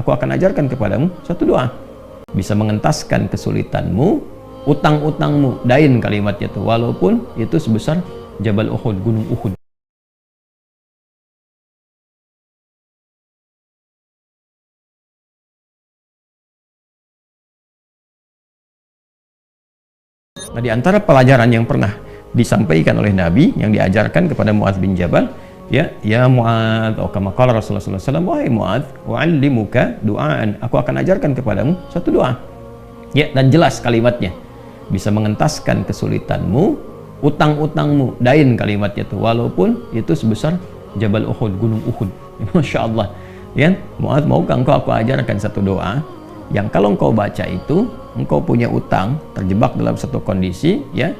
aku akan ajarkan kepadamu satu doa. Bisa mengentaskan kesulitanmu, utang-utangmu, dain kalimatnya tuh, walaupun itu sebesar Jabal Uhud, gunung Uhud. Nah, di antara pelajaran yang pernah disampaikan oleh Nabi, yang diajarkan kepada Mu'adz bin Jabal, ya Mu'adz, atau kama qala Rasulullah sallallahu alaihi wasallam, wahai Mu'adz, wa'allimuka du'aan, aku akan ajarkan kepadamu satu doa. Ya, dan jelas kalimatnya. Bisa mengentaskan kesulitanmu, utang-utangmu, dain kalimatnya tuh, walaupun itu sebesar Jabal Uhud, gunung Uhud. Masya Allah. Ya, Mu'adz, maukah engkau aku ajarkan satu doa yang kalau engkau baca itu, engkau punya utang, terjebak dalam satu kondisi, ya,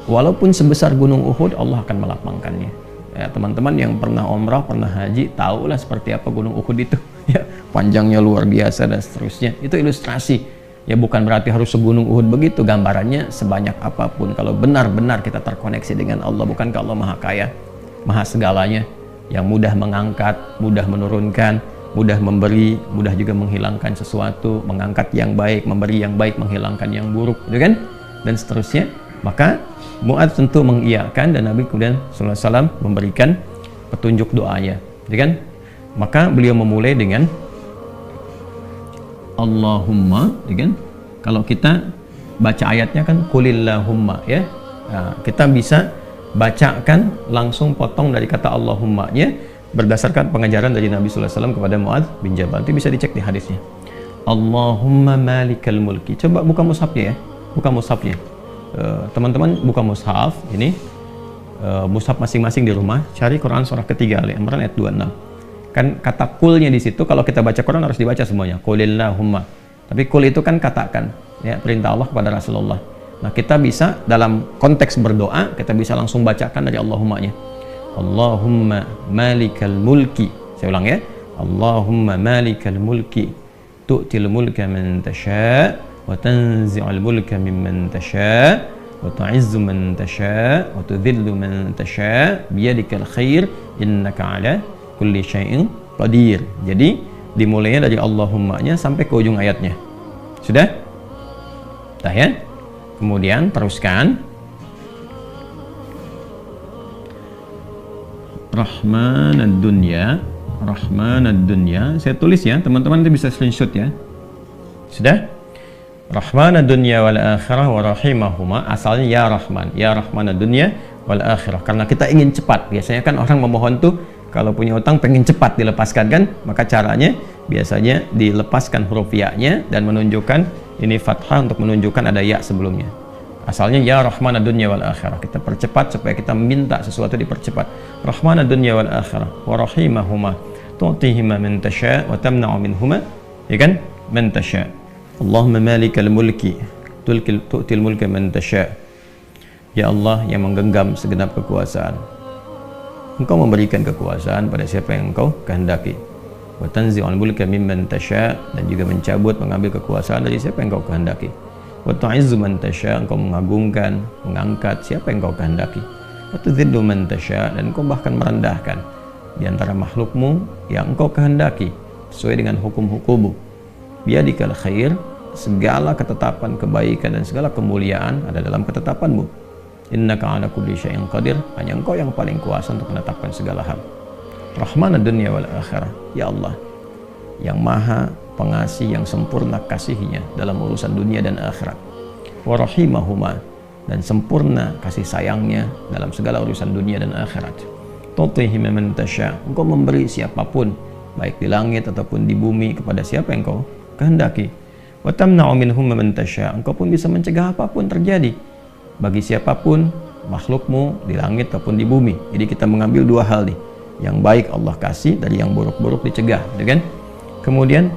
walaupun sebesar gunung Uhud, Allah akan melapangkannya. Ya, teman-teman yang pernah umrah, pernah haji, tahulah seperti apa gunung Uhud itu. Ya, panjangnya luar biasa dan seterusnya. Itu ilustrasi. Ya, bukan berarti harus segunung Uhud begitu. Gambarannya sebanyak apapun, kalau benar-benar kita terkoneksi dengan Allah, bukankah Allah Maha Kaya, Maha segalanya, yang mudah mengangkat, mudah menurunkan, mudah memberi, mudah juga menghilangkan sesuatu, mengangkat yang baik, memberi yang baik, menghilangkan yang buruk, gitu kan? Dan seterusnya. Maka Mu'adz tentu mengiyakan, dan Nabi kemudian sallallahu alaihi wasallam memberikan petunjuk doanya, gitu kan? Maka beliau memulai dengan Allahumma, gitu kan? Kalau kita baca ayatnya kan qulillahumma, ya. Nah, kita bisa bacakan langsung potong dari kata Allahumma-nya berdasarkan pengajaran dari Nabi sallallahu alaihi wasallam kepada Mu'adz bin Jabal. Itu bisa dicek di hadisnya. Allahumma malikal mulki. Coba buka mushafnya, ya. Buka mushafnya. Teman-teman buka mushaf ini, mushaf masing-masing di rumah, cari Quran surah ketiga Ali Imran ayat 26. Kan kata kulnya di situ, kalau kita baca Quran harus dibaca semuanya, qulillahumma. Tapi kul itu kan katakan, ya, perintah Allah kepada Rasulullah. Nah, kita bisa dalam konteks berdoa, kita bisa langsung bacakan dari Allahumma-nya. Allahumma malikal mulki. Saya ulang, ya. Allahumma malikal mulki tu'til mulka man tasha' wa tanzi'ul mulka mimman tasha' wa tu'izzu man tasha' wa tudhillu man tasha' biyadikal khair innaka 'ala kulli syai'in qadir. Jadi dimulainya dari Allahumma-nya sampai ke ujung ayatnya. Sudah? Dah, ya? Kemudian teruskan Rahmanad dunya, Rahmanad dunya. Saya tulis, ya, teman-teman itu bisa screenshot, ya. Sudah? Rahmanad dunya wal akhirah wa rahimahuma. Asalnya ya Rahman, ya Rahmanad dunya wal akhirah. Karena kita ingin cepat. Biasanya kan orang memohon tuh kalau punya utang pengen cepat dilepaskan, kan? Maka caranya biasanya dilepaskan huruf ya-nya dan menunjukkan ini fathah untuk menunjukkan ada ya sebelumnya. Asalnya ya Rahmanad dunya wal akhirah. Kita percepat supaya kita minta sesuatu dipercepat. Rahmanad dunya wal akhirah wa rahimahuma tu'tihima man tasha' wa tamna'u minhuma, ya kan? Man tasha'. Allahumma malikal mulki tu'til mulka man tasha'. Ya Allah yang menggenggam segenap kekuasaan, Engkau memberikan kekuasaan pada siapa yang Engkau kehendaki. Wa tanzi'ul mulka mimman tasha', dan juga mencabut, mengambil kekuasaan dari siapa yang Engkau kehendaki. Wa tu'izzu man tasha', Engkau mengagungkan, mengangkat siapa yang Engkau kehendaki. Wa tudhillu man tasha', dan Engkau bahkan merendahkan di antara makhlukmu yang Engkau kehendaki sesuai dengan hukum-hukummu. Biyadikal khair, segala ketetapan kebaikan dan segala kemuliaan ada dalam ketetapanmu. Innaka 'ala kulli syai'in qadir, hanya Engkau yang paling kuasa untuk menetapkan segala hal. Rahmanad dunya wal akhirah, ya Allah yang maha pengasih, yang sempurna kasihnya dalam urusan dunia dan akhirat. Wa rahimahuma, dan sempurna kasih sayangnya dalam segala urusan dunia dan akhirat. Tu'tihima man tasha', Engkau memberi siapapun, baik di langit ataupun di bumi, kepada siapa yang Engkau kehendaki. Wa tamna'u minhum man tasha', Engkau pun bisa mencegah apapun terjadi bagi siapapun makhlukmu di langit ataupun di bumi. Jadi kita mengambil dua hal nih, yang baik Allah kasih, dari yang buruk-buruk dicegah, gitu kan? Kemudian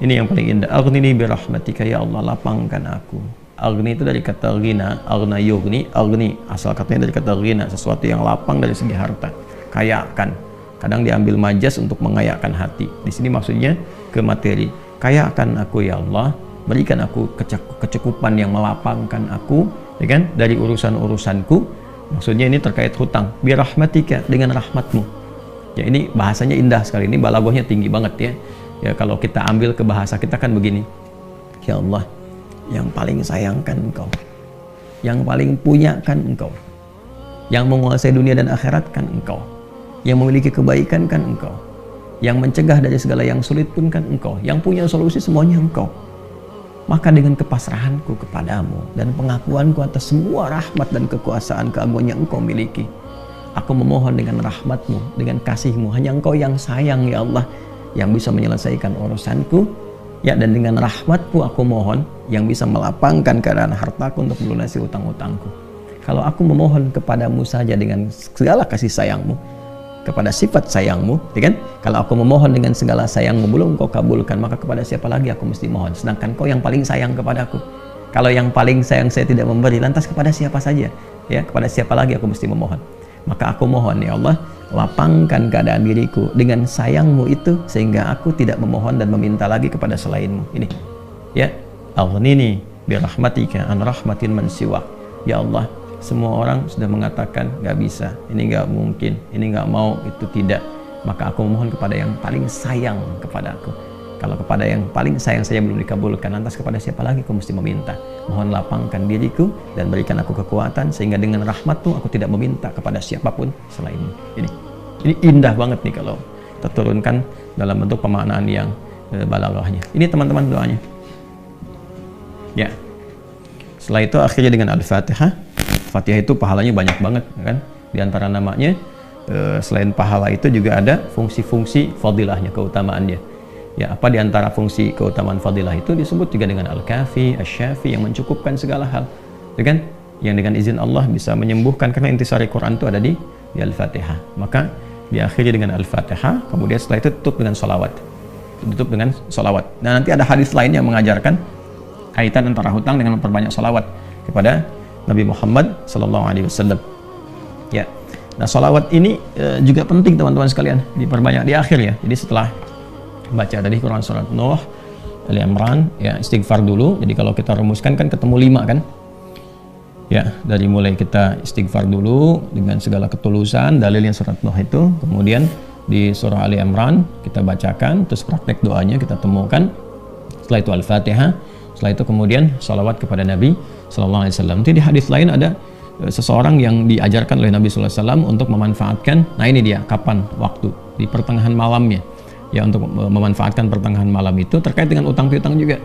ini yang paling indah, aghnini bi rahmatika, ya Allah lapangkan aku. Aghni itu dari kata ghina, aghna yughni, aghni asal katanya dari kata ghina, sesuatu yang lapang dari segi harta, kayakan. Kadang diambil majas untuk mengayakkan hati. Di sini maksudnya ke materi. Kayakan aku ya Allah, berikan aku kecukupan yang melapangkan aku, ya kan, dari urusan-urusanku. Maksudnya ini terkait hutang. Bi rahmatika, dengan rahmatmu. Ya, ini bahasanya indah sekali, ini balaghahnya tinggi banget, ya. Ya kalau kita ambil ke bahasa kita kan begini. Ya Allah, yang paling sayang kan Engkau. Yang paling punya kan Engkau. Yang menguasai dunia dan akhirat kan Engkau. Yang memiliki kebaikan kan Engkau. Yang mencegah dari segala yang sulit pun kan Engkau. Yang punya solusi semuanya Engkau. Maka dengan kepasrahanku kepadamu dan pengakuanku atas semua rahmat dan kekuasaan keagungan yang Engkau miliki, aku memohon dengan rahmatmu, dengan kasihmu, hanya Engkau yang sayang ya Allah, yang bisa menyelesaikan urusanku, ya, dan dengan rahmatmu aku mohon yang bisa melapangkan keadaan hartaku untuk melunasi utang-utangku. Kalau aku memohon kepadamu saja dengan segala kasih sayangmu, kepada sifat sayangmu, ya kan? Kalau aku memohon dengan segala sayangmu belum Kau kabulkan, maka kepada siapa lagi aku mesti mohon? Sedangkan Kau yang paling sayang kepadaku. Kalau yang paling sayang saya tidak memberi, lantas kepada siapa saja? Ya, kepada siapa lagi aku mesti memohon? Maka aku mohon ya Allah, lapangkan keadaan diriku dengan sayangmu itu, sehingga aku tidak memohon dan meminta lagi kepada selainmu. Ini, ya, aghnini birahmatika an rahmatin man siwak. Ya Allah, semua orang sudah mengatakan gak bisa, ini gak mungkin, ini gak mau, itu tidak. Maka aku memohon kepada yang paling sayang kepada aku. Kalau kepada yang paling sayang saya belum dikabulkan, lantas kepada siapa lagi aku mesti meminta? Mohon lapangkan diriku dan berikan aku kekuatan, sehingga dengan rahmatmu aku tidak meminta kepada siapapun selainmu. Ini indah banget nih kalau terturunkan dalam bentuk pemaknaan yang balaghahnya. Ini teman-teman doanya. Ya. Setelah itu akhirnya dengan Al-Fatihah. Fatihah itu pahalanya banyak banget kan. Di antara namanya selain pahala itu juga ada fungsi-fungsi fadilahnya, keutamaannya. Ya, apa di antara fungsi keutamaan fadilah itu disebut juga dengan Al-Kafi, Asy-Syafi, yang mencukupkan segala hal. Ya kan? Yang dengan izin Allah bisa menyembuhkan, karena intisari Quran itu ada di Al-Fatihah. Maka diakhiri dengan Al-Fatihah, kemudian setelah itu tutup dengan sholawat. Tutup dengan sholawat. Dan nanti ada hadis lain yang mengajarkan kaitan antara hutang dengan memperbanyak sholawat kepada Nabi Muhammad SAW. Ya, nah sholawat ini juga penting teman-teman sekalian, diperbanyak di akhir ya. Jadi setelah baca tadi Quran surat Nuh, Ali Imran, ya istighfar dulu. Jadi kalau kita rumuskan kan ketemu 5 kan. Ya, dari mulai kita istighfar dulu dengan segala ketulusan, dalilnya surat Nuh itu. Kemudian di surah Ali Imran kita bacakan, terus praktek doanya kita temukan. Setelah itu Al-Fatihah. Setelah itu kemudian sholawat kepada Nabi Sallallahu Alaihi Wasallam. Di hadis lain ada seseorang yang diajarkan oleh Nabi Sallallahu Alaihi Wasallam untuk memanfaatkan, nah ini dia, kapan waktu, di pertengahan malamnya, ya, untuk memanfaatkan pertengahan malam itu terkait dengan utang piutang juga.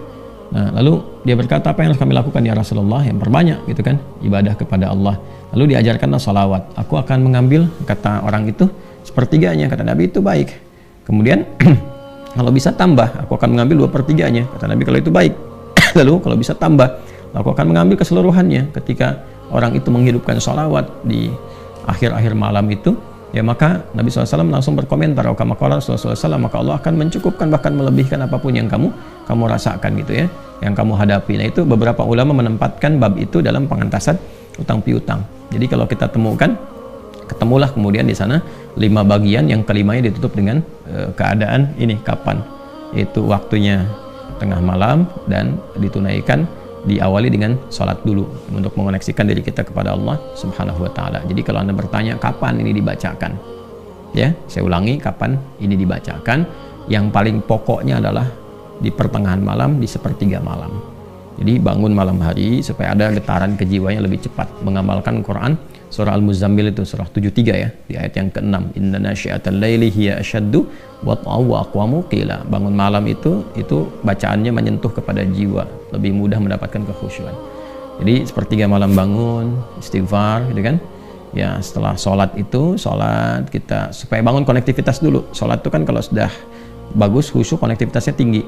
Nah, lalu dia berkata, apa yang harus kami lakukan ya Rasulullah? Yang perbanyak gitu kan, ibadah kepada Allah. Lalu diajarkanlah sholawat. Aku akan mengambil, kata orang itu, sepertiganya. Kata Nabi, itu baik. Kemudian kalau bisa tambah, aku akan mengambil 2/3-nya. Kata Nabi, kalau itu baik. Lalu kalau bisa tambah, aku akan mengambil keseluruhannya. Ketika orang itu menghidupkan sholawat di akhir-akhir malam itu, ya maka Nabi SAW langsung berkomentar, maka Allah akan mencukupkan, bahkan melebihkan apapun yang kamu rasakan gitu ya, yang kamu hadapi. Nah itu beberapa ulama menempatkan bab itu dalam pengantasan utang piutang. Jadi kalau kita temukan, ketemulah kemudian di sana 5 bagian, yang kelimanya ditutup dengan keadaan ini kapan, yaitu waktunya tengah malam, dan ditunaikan, diawali dengan sholat dulu untuk mengoneksikan diri kita kepada Allah Subhanahu wa Ta'ala. Jadi kalau Anda bertanya kapan ini dibacakan, ya saya ulangi, kapan ini dibacakan, yang paling pokoknya adalah di pertengahan malam, di sepertiga malam. Jadi bangun malam hari supaya ada getaran kejiwanya lebih cepat mengamalkan Quran. Surah Al-Muzammil itu surah 73 ya, di ayat yang ke-6, inna nasyi'atal laili hiya asyaddu wat'an wa aqwamu qila. Bangun malam itu bacaannya menyentuh kepada jiwa, lebih mudah mendapatkan kekhusyuan. Jadi sepertiga malam bangun, istighfar gitu kan. Ya, setelah sholat itu, sholat kita supaya bangun konektivitas dulu. Sholat itu kan kalau sudah bagus khusyuk, konektivitasnya tinggi.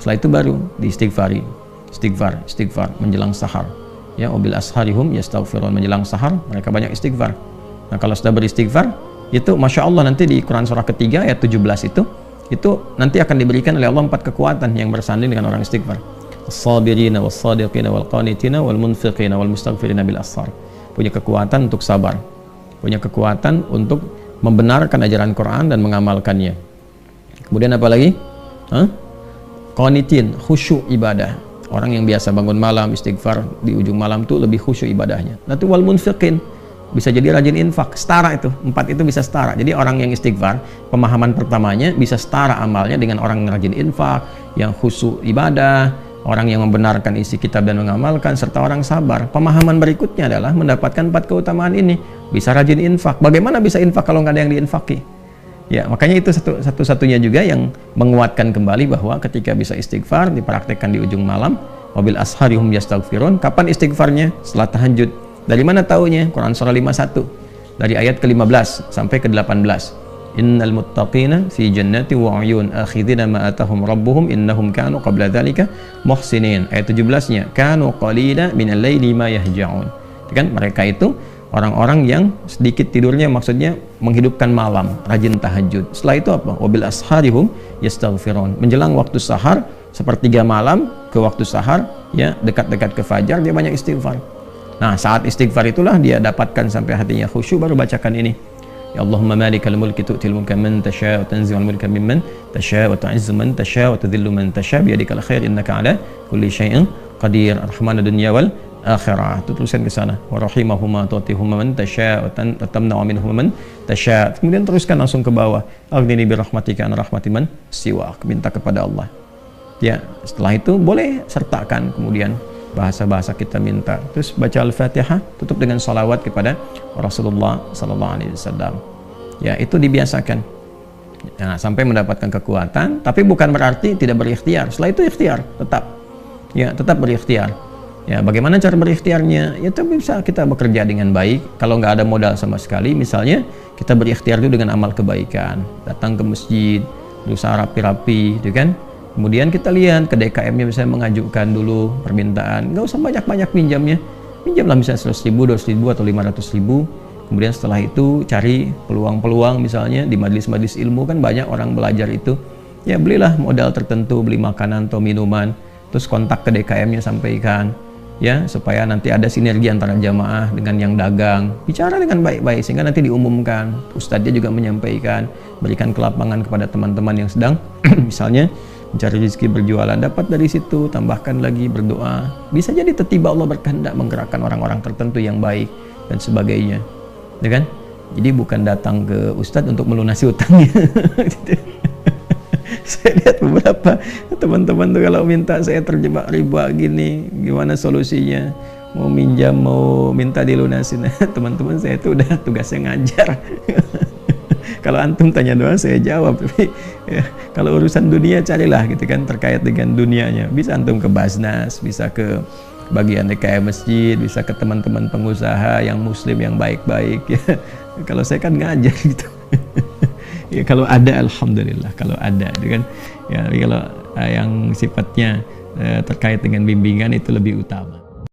Setelah itu baru diistighfari. Istighfar menjelang sahar. Ya, wabil asharihum yastaghfirun, menjelang sahar mereka banyak istighfar. Nah, kalau sudah beristighfar itu Masya Allah, nanti di Quran surah ketiga ayat 17 itu nanti akan diberikan oleh Allah 4 kekuatan yang bersanding dengan orang istighfar. As-sabirina was-sadiqina wal-qanitina wal-munfiqina wal-mustaghfirina bil ashar. Punya kekuatan untuk sabar, punya kekuatan untuk membenarkan ajaran Quran dan mengamalkannya. Kemudian apa lagi? Qanitin, khusyuk ibadah. Orang yang biasa bangun malam istighfar di ujung malam tuh lebih khusyuk ibadahnya. Nanti wal munfiqin, bisa jadi rajin infak, setara itu, 4 itu bisa setara. Jadi orang yang istighfar, pemahaman pertamanya bisa setara amalnya dengan orang yang rajin infak, yang khusyuk ibadah, orang yang membenarkan isi kitab dan mengamalkan, serta orang sabar. Pemahaman berikutnya adalah mendapatkan 4 keutamaan ini, bisa rajin infak. Bagaimana bisa infak kalau nggak ada yang diinfaki? Ya, makanya itu satu-satunya juga yang menguatkan kembali bahwa ketika bisa istighfar dipraktekkan di ujung malam, wabil asharihum yastaghfirun. Kapan istighfarnya? Setelah tahajud. Dari mana taunya? Quran surah 51 dari ayat ke-15 sampai ke-18. Innal muttaqina fi jannati wa 'uyun akhidina ma atahum rabbuhum innahum kanu qabla dzalika muhsinin. Ayat 17-nya, kanu qalila minal laili ma yahja'un. Kan mereka itu orang-orang yang sedikit tidurnya, maksudnya menghidupkan malam, rajin tahajud. Setelah itu apa? Wabil asharihum yastaghfirun. Menjelang waktu sahar, sepertiga malam ke waktu sahar, ya, dekat-dekat ke fajar dia banyak istighfar. Nah, saat istighfar itulah dia dapatkan sampai hatinya khusyuk, baru bacakan ini. Ya Allahumma malikal mulki tu'til mulka man tasha' wa tanzi'ul mulka mimman tasha' wa tu'izzu man tasha' wa tudhillu man tasha' biyadikal khair innaka 'ala kulli syai'in qadir. Rahmanad dunya wal akhirah. Itu tulisan ke sana. Wa rahimahuma tu'tihuma man tasha' wa tamna'u minhum man tasha'. Kemudian teruskan langsung ke bawah. Aghnini bi rahmatika an rahmati man siwak. Minta kepada Allah. Ya, setelah itu boleh sertakan kemudian bahasa-bahasa kita minta. Terus baca Al-Fatihah, tutup dengan salawat kepada Rasulullah sallallahu alaihi wasallam. Ya, itu dibiasakan. Nah, sampai mendapatkan kekuatan, tapi bukan berarti tidak berikhtiar. Setelah itu ikhtiar tetap. Ya, tetap berikhtiar. Ya, bagaimana cara berikhtiarnya? Ya, itu bisa kita bekerja dengan baik. Kalau nggak ada modal sama sekali, misalnya kita berikhtiar dulu dengan amal kebaikan. Datang ke masjid, berusaha rapi-rapi, gitu kan? Kemudian kita lihat ke DKM-nya, bisa mengajukan dulu permintaan. Nggak usah banyak-banyak pinjamnya. Pinjamlah misalnya 100.000, 200.000 atau 500.000. Kemudian setelah itu cari peluang-peluang, misalnya di majelis-majelis ilmu kan banyak orang belajar itu. Ya, belilah modal tertentu, beli makanan atau minuman. Terus kontak ke DKM-nya, sampaikan. Ya, supaya nanti ada sinergi antara jamaah dengan yang dagang. Bicara dengan baik-baik sehingga nanti diumumkan. Ustadznya juga menyampaikan, berikan kelapangan kepada teman-teman yang sedang misalnya mencari rezeki berjualan, dapat dari situ, tambahkan lagi berdoa. Bisa jadi tiba-tiba Allah berkehendak menggerakkan orang-orang tertentu yang baik dan sebagainya, ya kan? Jadi bukan datang ke Ustadz untuk melunasi utangnya. Saya lihat beberapa teman-teman tuh kalau minta, saya terjebak riba gini, gimana solusinya? Mau minjam, mau minta dilunasin. Teman-teman saya itu udah tugasnya ngajar. Kalau antum tanya doa saya jawab, tapi ya, kalau urusan dunia carilah gitu kan, terkait dengan dunianya. Bisa antum ke Basnas, bisa ke bagian DKM masjid, bisa ke teman-teman pengusaha yang muslim yang baik-baik ya. Kalau saya kan ngajar gitu. Ya, kalau ada alhamdulillah, kalau ada gitu kan. Ya, kalau yang sifatnya terkait dengan bimbingan itu lebih utama.